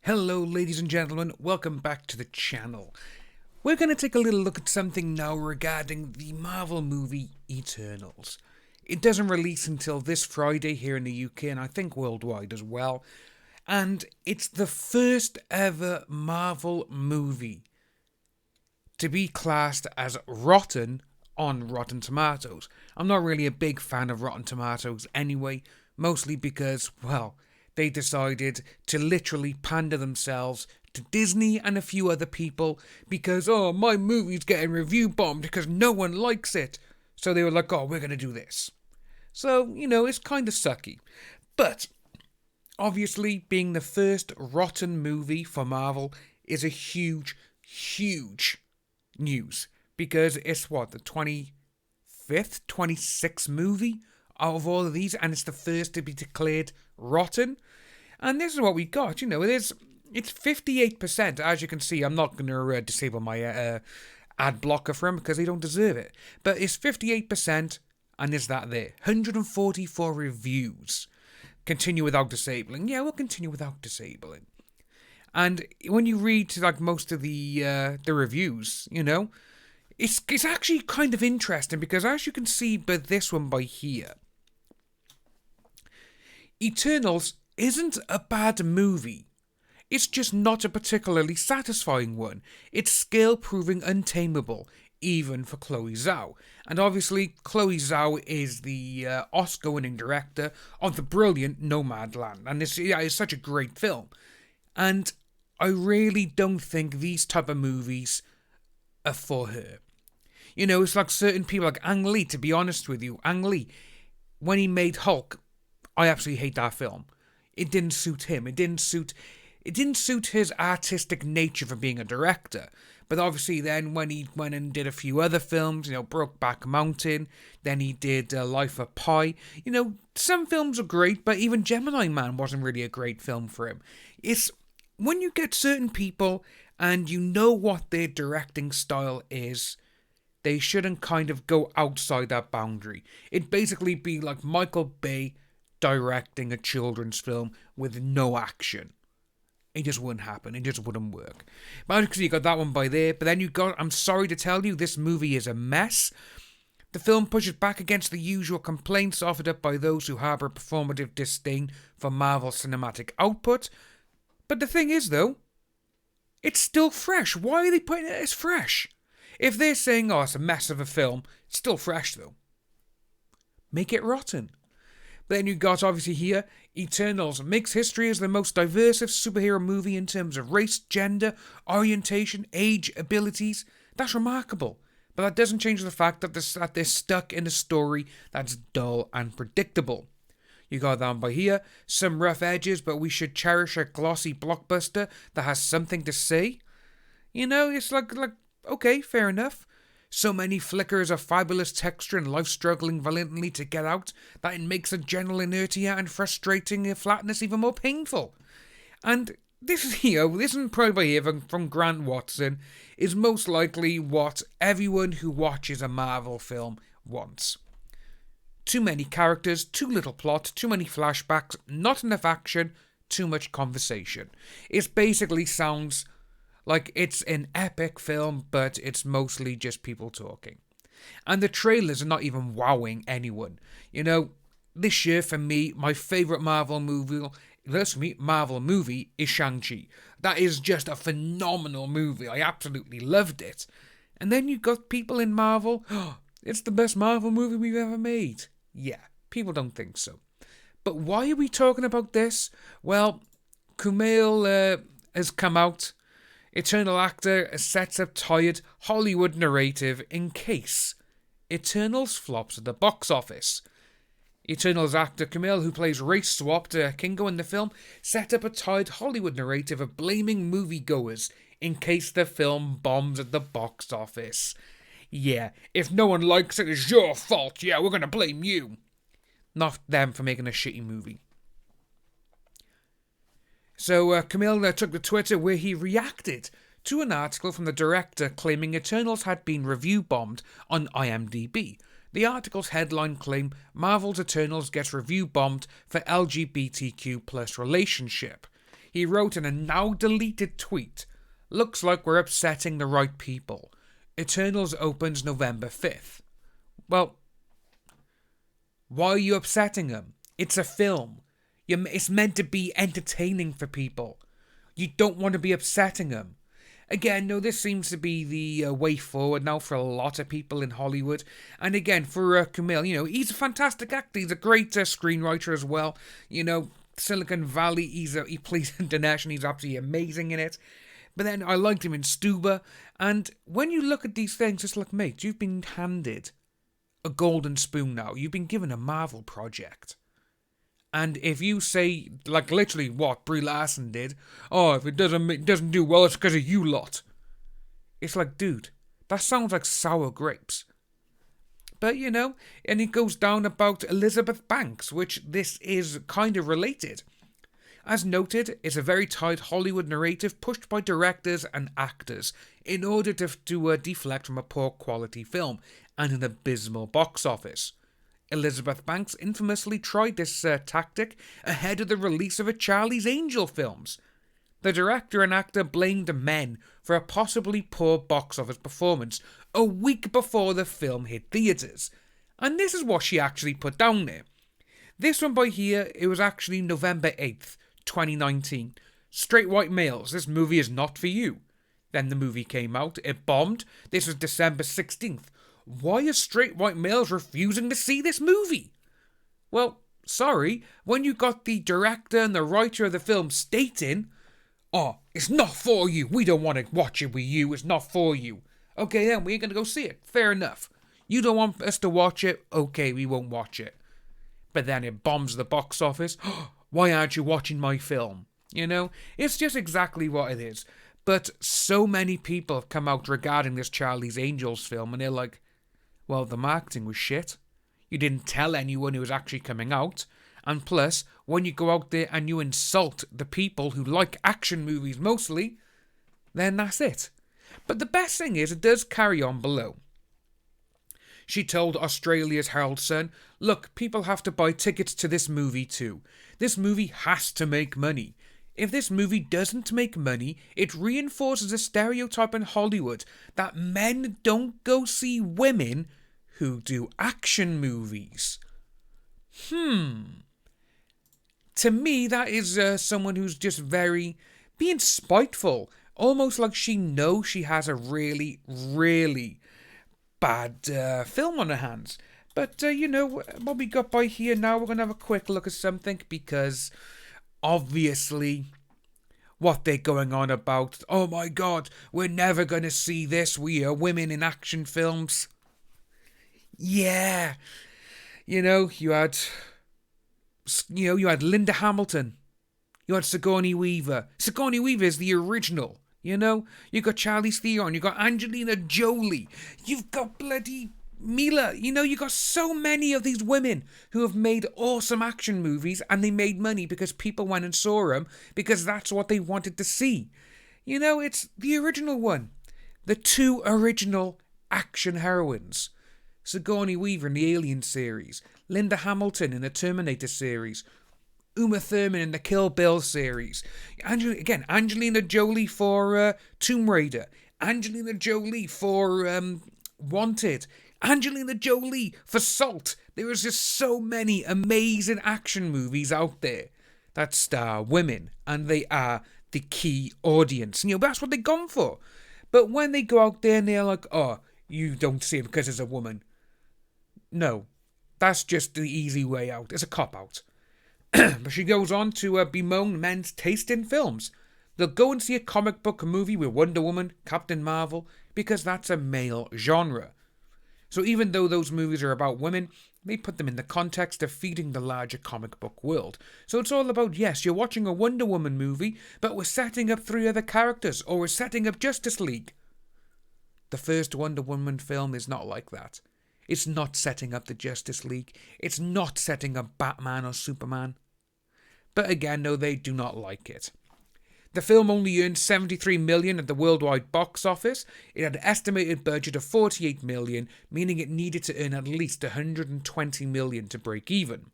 Hello ladies and gentlemen, welcome back to the channel. We're going to take a little look at something now regarding the Marvel movie Eternals. It doesn't release until this Friday here in the UK and I think worldwide as well. And it's the first ever Marvel movie to be classed as rotten on Rotten Tomatoes. I'm not really a big fan of Rotten Tomatoes anyway, mostly because, well, they decided to literally pander themselves to Disney and a few other people because, oh, my movie's getting review bombed because no one likes it. So they were like, oh, we're going to do this. So, it's kind of sucky. But, obviously, being the first rotten movie for Marvel is a huge, huge news. Because it's, the 25th, 26th movie out of all of these, and it's the first to be declared rotten. And this is what we got, it's 58%. As you can see, I'm not going to disable my ad blocker for them because they don't deserve it. But it's 58%, and is that there? 144 reviews. Continue without disabling. Yeah, we'll continue without disabling. And when you read most of the reviews, it's actually kind of interesting because as you can see by this one by here, Eternals isn't a bad movie. It's just not a particularly satisfying one. It's scale proving untamable, even for Chloe Zhao. And obviously, Chloe Zhao is the Oscar-winning director of the brilliant Nomadland. And it's such a great film. And I really don't think these type of movies are for her. It's like certain people like Ang Lee, to be honest with you. Ang Lee, when he made Hulk, I absolutely hate that film. It didn't suit him. It didn't suit his artistic nature for being a director. But obviously then when he went and did a few other films, Brokeback Mountain, then he did Life of Pi. Some films are great, but even Gemini Man wasn't really a great film for him. It's when you get certain people and you know what their directing style is, they shouldn't kind of go outside that boundary. It'd basically be like Michael Bay directing a children's film with no action. It just wouldn't happen. It just wouldn't work. But because you got that one by there, but then you got, I'm sorry to tell you, this movie is a mess. The film pushes back against the usual complaints offered up by those who harbour performative disdain for Marvel cinematic output. But the thing is, though, it's still fresh. Why are they putting it as fresh? If they're saying, oh, it's a mess of a film, it's still fresh, though. Make it rotten. Then you got, obviously here, Eternals makes history as the most diverse superhero movie in terms of race, gender, orientation, age, abilities. That's remarkable. But that doesn't change the fact that they're stuck in a story that's dull and predictable. You got down by here, some rough edges, but we should cherish a glossy blockbuster that has something to say. It's like, okay, fair enough. So many flickers of fabulous texture and life struggling valiantly to get out that it makes a general inertia and frustrating flatness even more painful. And this is probably here from Grant Watson, is most likely what everyone who watches a Marvel film wants. Too many characters, too little plot, too many flashbacks, not enough action, too much conversation. It basically sounds like it's an epic film, but it's mostly just people talking. And the trailers are not even wowing anyone. This year for me, my favourite Marvel movie is Shang-Chi. That is just a phenomenal movie. I absolutely loved it. And then you got people in Marvel, oh, it's the best Marvel movie we've ever made. Yeah, people don't think so. But why are we talking about this? Well, Kumail has come out. Eternal actor sets up tired Hollywood narrative in case Eternals flops at the box office. Eternals actor Kumail, who plays race-swapped Kingo in the film, set up a tired Hollywood narrative of blaming moviegoers in case the film bombs at the box office. Yeah, if no one likes it, it's your fault. Yeah, we're going to blame you. Not them for making a shitty movie. So Kumail took to Twitter where he reacted to an article from the director claiming Eternals had been review bombed on IMDb. The article's headline claimed Marvel's Eternals gets review bombed for LGBTQ+ relationship. He wrote in a now deleted tweet, "Looks like we're upsetting the right people. Eternals opens November 5th. Well, why are you upsetting them? It's a film. It's meant to be entertaining for people. You don't want to be upsetting them. Again, no, this seems to be the way forward now for a lot of people in Hollywood. And again, for Kumail, he's a fantastic actor. He's a great screenwriter as well. Silicon Valley, he plays Dinesh and he's absolutely amazing in it. But then I liked him in Stuba. And when you look at these things, it's like, mate, you've been handed a golden spoon now. You've been given a Marvel project. And if you say, like literally what Brie Larson did, oh, if it doesn't do well, it's because of you lot. It's like, dude, that sounds like sour grapes. But, and it goes down about Elizabeth Banks, which this is kind of related. As noted, it's a very tight Hollywood narrative pushed by directors and actors in order to deflect from a poor quality film and an abysmal box office. Elizabeth Banks infamously tried this tactic ahead of the release of her Charlie's Angel films. The director and actor blamed men for a possibly poor box office performance a week before the film hit theatres. And this is what she actually put down there. This one by here, it was actually November 8th, 2019. Straight white males, this movie is not for you. Then the movie came out, it bombed. This was December 16th. Why are straight white males refusing to see this movie? Well, sorry, when you got the director and the writer of the film stating, oh, it's not for you, we don't want to watch it with you, it's not for you. Okay then, we ain't going to go see it, fair enough. You don't want us to watch it, okay, we won't watch it. But then it bombs the box office, why aren't you watching my film? It's just exactly what it is. But so many people have come out regarding this Charlie's Angels film and they're like, well, the marketing was shit. You didn't tell anyone it was actually coming out. And plus, when you go out there and you insult the people who like action movies mostly, then that's it. But the best thing is, it does carry on below. She told Australia's Herald Sun, look, people have to buy tickets to this movie too. This movie has to make money. If this movie doesn't make money, it reinforces a stereotype in Hollywood that men don't go see women who do action movies. To me, that is someone who's just being spiteful. Almost like she knows she has a really, really bad film on her hands. But, what we got by here now, we're going to have a quick look at something because obviously what they're going on about, oh my god, we're never going to see this, we are women in action films. Yeah. You had Linda Hamilton. You had Sigourney Weaver. Sigourney Weaver is the original, You got Charlize Theron. You got Angelina Jolie. You've got bloody Mila. You got so many of these women who have made awesome action movies and they made money because people went and saw them because that's what they wanted to see. It's the original one. The two original action heroines. Sigourney Weaver in the Alien series. Linda Hamilton in the Terminator series. Uma Thurman in the Kill Bill series. Angelina Jolie for Tomb Raider. Angelina Jolie for Wanted. Angelina Jolie for Salt. There is just so many amazing action movies out there that star women, and they are the key audience. That's what they've gone for. But when they go out there and they're like, oh, you don't see it because it's a woman. No, that's just the easy way out. It's a cop-out. But she goes on to bemoan men's taste in films. They'll go and see a comic book movie with Wonder Woman, Captain Marvel, because that's a male genre. So even though those movies are about women, they put them in the context of feeding the larger comic book world. So it's all about, yes, you're watching a Wonder Woman movie, but we're setting up 3 other characters, or we're setting up Justice League. The first Wonder Woman film is not like that. It's not setting up the Justice League. It's not setting up Batman or Superman. But again, no, they do not like it. The film only earned $73 million at the worldwide box office. It had an estimated budget of $48 million, meaning it needed to earn at least $120 million to break even.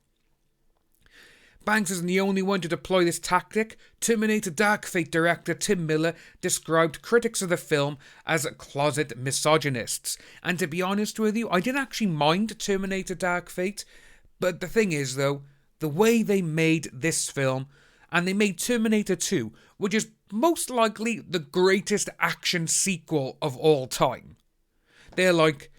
Banks isn't the only one to deploy this tactic. Terminator Dark Fate director Tim Miller described critics of the film as closet misogynists. And to be honest with you, I didn't actually mind Terminator Dark Fate. But the thing is, though, the way they made this film, and they made Terminator 2, which is most likely the greatest action sequel of all time. They're like,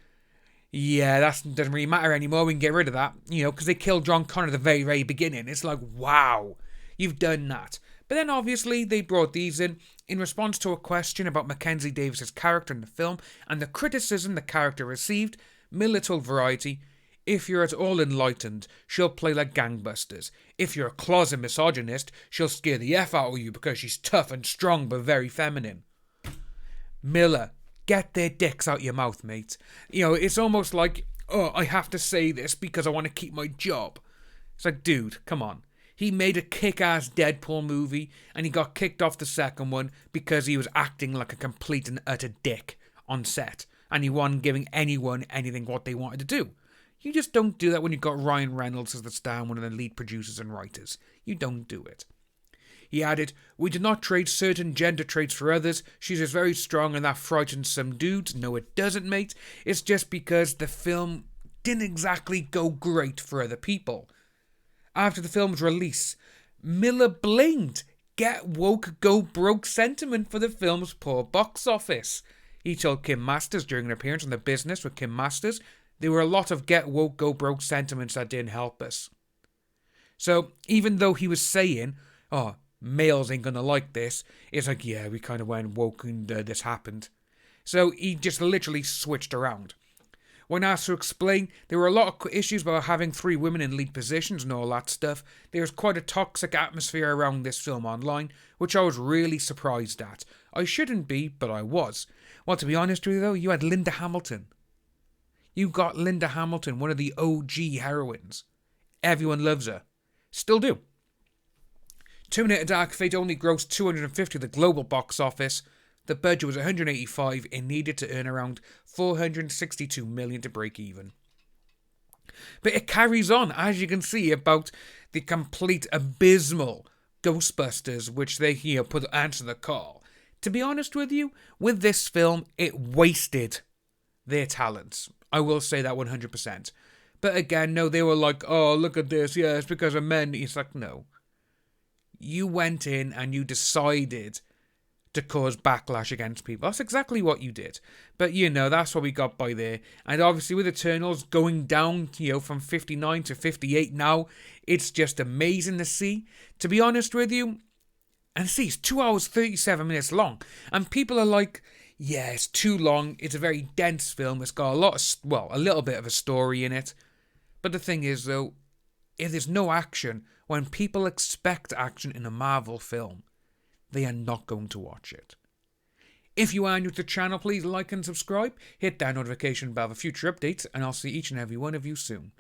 yeah, that doesn't really matter anymore, we can get rid of that, because they killed John Connor at the very, very beginning. It's like, wow, you've done that. But then obviously they brought these in response to a question about Mackenzie Davis's character in the film and the criticism the character received. Miller told Variety, if you're at all enlightened, she'll play like gangbusters. If you're a closet misogynist, she'll scare the F out of you because she's tough and strong but very feminine. Miller, get their dicks out your mouth, mate. It's almost like, oh, I have to say this because I want to keep my job. It's like, dude, come on. He made a kick-ass Deadpool movie and he got kicked off the second one because he was acting like a complete and utter dick on set. And he wasn't giving anyone anything what they wanted to do. You just don't do that when you've got Ryan Reynolds as the star and one of the lead producers and writers. You don't do it. He added, we do not trade certain gender traits for others. She's just very strong and that frightens some dudes. No, it doesn't, mate. It's just because the film didn't exactly go great for other people. After the film's release, Miller blamed get woke, go broke sentiment for the film's poor box office. He told Kim Masters during an appearance on The Business with Kim Masters, there were a lot of get woke, go broke sentiments that didn't help us. So, even though he was saying, oh, males ain't gonna like this, it's like, yeah, we kind of went woke and this happened. So, he just literally switched around. When asked to explain, there were a lot of issues about having 3 women in lead positions and all that stuff. There was quite a toxic atmosphere around this film online, which I was really surprised at. I shouldn't be, but I was. Well, to be honest with you though, you had Linda Hamilton. You got Linda Hamilton, one of the OG heroines. Everyone loves her. Still do. Terminator Dark Fate only grossed $250 at the global box office. The budget was $185 and needed to earn around $462 million to break even. But it carries on, as you can see, about the complete abysmal Ghostbusters, which they put answer the call. To be honest with you, with this film, it wasted their talents. I will say that 100%. But again, no, they were like, oh, look at this, yeah, it's because of men. It's like, no. You went in and you decided to cause backlash against people. That's exactly what you did. But, that's what we got by there. And obviously with Eternals going down, from 59 to 58 now, it's just amazing to see. To be honest with you, and see, it's 2 hours, 37 minutes long. And people are like, yeah, it's too long. It's a very dense film. It's got a little bit of a story in it. But the thing is, though, if there's no action, when people expect action in a Marvel film, they are not going to watch it. If you are new to the channel, please like and subscribe. Hit that notification bell for future updates, and I'll see each and every one of you soon.